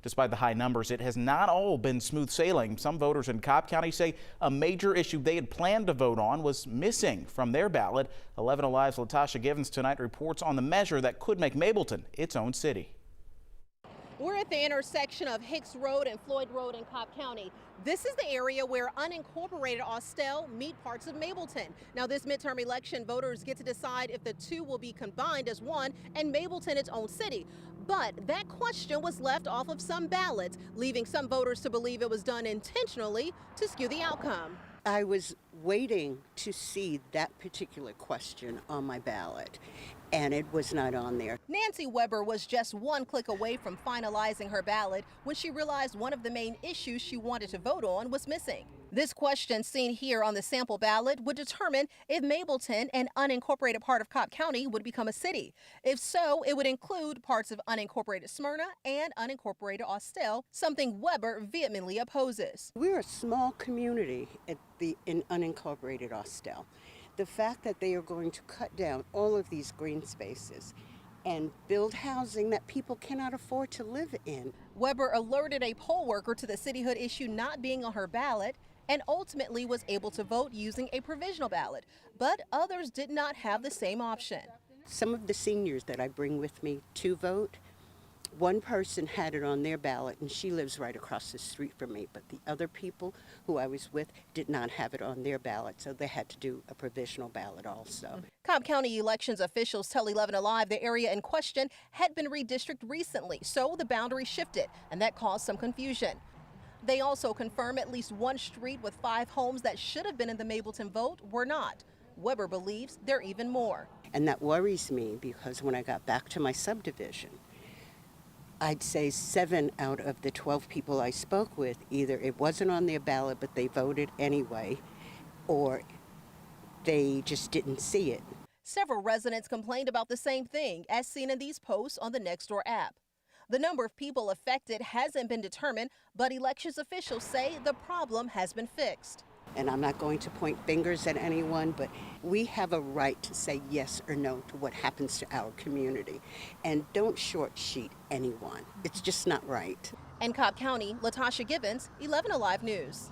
Despite the high numbers, it has not all been smooth sailing. Some voters in Cobb County say a major issue they had planned to vote on was missing from their ballot. 11 Alive's Latasha Givens tonight reports on the measure that could make Mableton its own city. We're at the intersection of Hicks Road and Floyd Road in Cobb County. This is the area where unincorporated Austell meet parts of Mableton. Now, this midterm election, voters get to decide if the two will be combined as one and Mableton its own city. But that question was left off of some ballots, leaving some voters to believe it was done intentionally to skew the outcome. I was waiting to see that particular question on my ballot, and it was not on there. Nancy Weber was just one click away from finalizing her ballot when she realized one of the main issues she wanted to vote on was missing. This question, seen here on the sample ballot, would determine if Mableton, an unincorporated part of Cobb County, would become a city. If so, it would include parts of unincorporated Smyrna and unincorporated Austell, something Weber vehemently opposes. We're a small community in unincorporated Austell. The fact that they are going to cut down all of these green spaces and build housing that people cannot afford to live in. Weber alerted a poll worker to the cityhood issue not being on her ballot and ultimately was able to vote using a provisional ballot. But others did not have the same option. Some of the seniors that I bring with me to vote, one person had it on their ballot and she lives right across the street from me, but the other people who I was with did not have it on their ballot, so they had to do a provisional ballot also. Cobb County elections officials tell 11 Alive the area in question had been redistricted recently, so the boundary shifted, and that caused some confusion. They also confirm at least one street with 5 homes that should have been in the Mableton vote were not. Weber believes there are even more. And that worries me because when I got back to my subdivision, I'd say 7 out of the 12 people I spoke with, either it wasn't on their ballot but they voted anyway, or they just didn't see it. Several residents complained about the same thing, as seen in these posts on the Nextdoor app. The number of people affected hasn't been determined, but elections officials say the problem has been fixed. And I'm not going to point fingers at anyone, but we have a right to say yes or no to what happens to our community. And don't short sheet anyone. It's just not right. In Cobb County, Latasha Givens, 11 Alive News.